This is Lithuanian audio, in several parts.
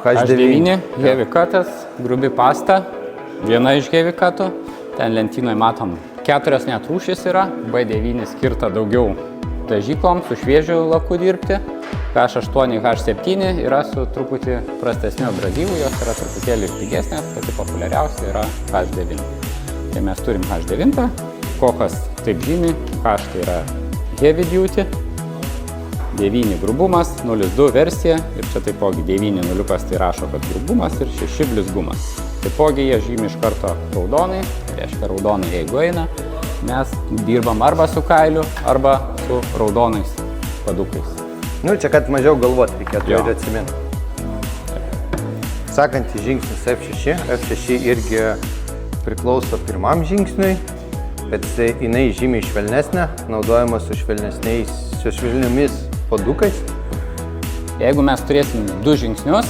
H9 heavy cutas, grubi pasta, viena iš heavy cutų. Ten lentynoje matom 4 net rūšis yra, B9 skirta daugiau dažyklom, su šviežiu laku dirbti. H8, H7 yra su truputį prastesniu abrazyvu, jos yra truputėlį pigesnės, pati populiariausia yra H9. Tai mes turim H9, Kochas taip žymi, H tai yra heavy duty, 9 grubumas, 0.2 versija ir čia taipogi 9 nuliukas tai rašo, kad grubumas ir 6 blizgumas. Taipogi jie žymi iš karto raudonai, reiškia raudonai jeigu eina, mes dirbam arba su kailiu, arba su raudonais padukais. Nu, čia kad mažiau galvoti reikėtų ir atsiminti. Sekantis žingsnis F6. F6 irgi priklauso pirmam žingsniui, bet jinai žymiai švelnesnė, naudojama su švelniomis padukais. Jeigu mes turėsim 2 žingsnius,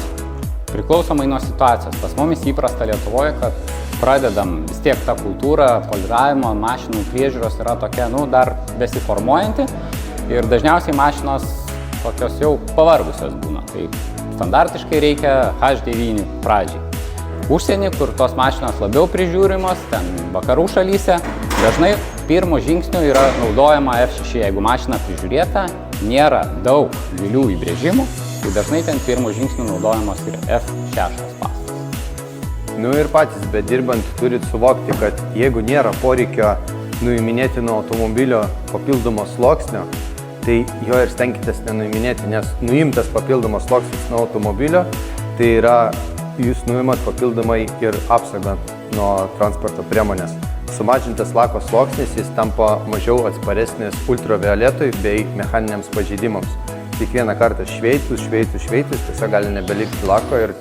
priklausomai nuo situacijos. Pas mumis įprasta Lietuvoje, kad pradedam vis tiek tą kultūrą, poliravimo, mašinų priežiūros yra tokia, dar besiformuojanti ir dažniausiai mašinos tokios jau pavargusios būna. Tai standartiškai reikia H9 pradžiai. Užsienį, kur tos mašinos labiau prižiūrimos, ten vakarų šalyse, dažnai pirmo žingsniu yra naudojama F6. Jeigu mašina prižiūrėta, nėra daug gilių įbrėžimų, tai dažnai ten pirmo žingsniu naudojamos ir F6 pastas. Nu ir patys, bet dirbant turit suvokti, kad jeigu nėra poreikio nuiminėti nuo automobilio papildomo sluoksnio, tai jo ir stenkitės nenuiminėti, nes nuimtas papildomas sluoksnis nuo automobilio, tai yra jūs nuimat papildomai ir apsaugą nuo transporto priemonės. Sumažintas lako sluoksnis, jis tampa mažiau atsparesnis ultravioletui bei mechaniniams pažeidimams. Kiekvieną kartą šveitus, tiesiog gali nebelikti lako ir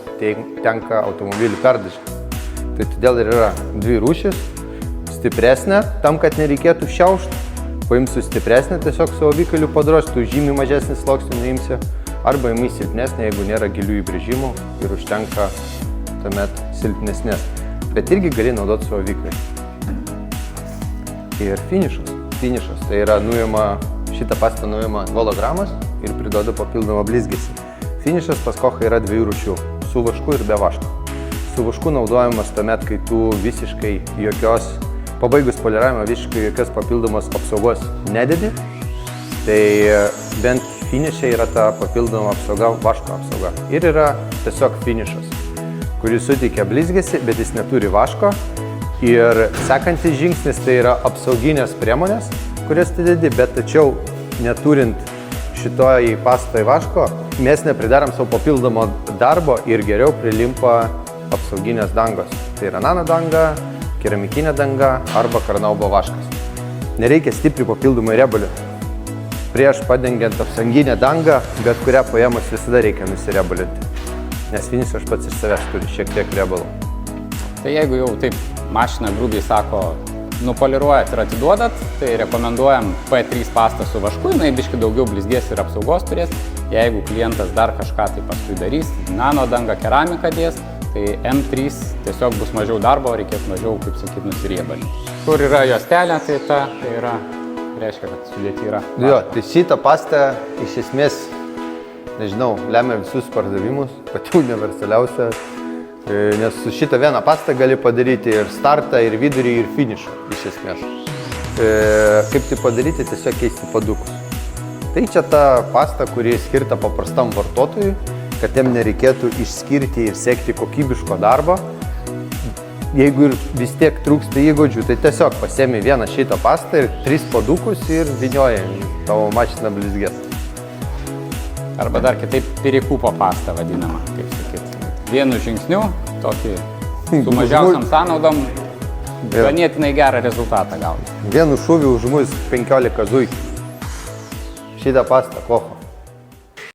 tenka automobilį perdažyti. Tai todėl ir yra 2 rūšis. Stipresnė, tam, kad nereikėtų šiaušti. Paimsiu stipresnę, tiesiog su avikaliu padrožti, žymiai mažesnį sluoksnį nuimsi. Arba imi silpnesnė, jeigu nėra gilių įbrėžimų ir užtenka tuomet silpnesnės. Bet irgi gali naudoti su avikaliu. Ir finišas, tai yra šitą pastą nuima hologramas ir priduoda papildomą blizgesį. Finišas pas Kochą yra 2 rūšių, su vašku ir be vaško. Su vašku naudojamas tuomet, kai tu visiškai pabaigus poliravimą visiškai jokios papildomos apsaugos nededi, tai bent finiše yra ta papildoma apsauga, vaško apsauga. Ir yra tiesiog finišas, kuris suteikia blizgesį, bet jis neturi vaško. Ir sekantis žingsnis tai yra apsauginės priemonės, kurias tu dedi, bet tačiau neturint šitoj pastoj vaško, mes nepridarom savo papildomo darbo ir geriau prilimpa apsauginės dangos. Tai yra nano danga, keramikinė danga arba karnaubo vaškas. Nereikia stipriai papildomai riebalio. Prieš padengiant apsauginę dangą, bet kurią paėmus visada reikia nusirebalinti, nes finišas pats iš savęs turi šiek tiek riebalų. Tai jeigu jau taip mašina grubiai sako, nupoliruojat ir atiduodat, tai rekomenduojam P3 pastą su vašku, jinai biški daugiau blizgės ir apsaugos turės. Jeigu klientas dar kažką tai paskui darys, nano dangą keramiką dės, tai M3 tiesiog bus mažiau darbo, reikės mažiau, kaip sakyt, nusiriebalinti. Kur yra juostelė, tai reiškia, kad sudėti yra. Jo, tai šitą pastą iš esmės, lemia visus pardavimus, pati universaliausia. Nes su šitą vieną pastą gali padaryti ir startą, ir vidurį, ir finišą, iš esmės. Kaip tai padaryti, tiesiog keisti padukus. Tai čia ta pasta, kuri skirta paprastam vartotojui, kad jam nereikėtų išskirti ir sekti kokybiško darbo. Jeigu ir vis tiek trūksta įgūdžių, tai tiesiog pasiemi vieną šitą pastą ir 3 padukus ir vynioji tavo mašiną blizgės. Arba dar kitaip pirikupo pasta vadinama, kaip sakyt. Vienu žingsniu, tokį su mažiausiam sąnaudom, ganėtinai gerą rezultatą gauni. Vienu šūviu užmuis 15 zuikių. Šitą pastą Kocho.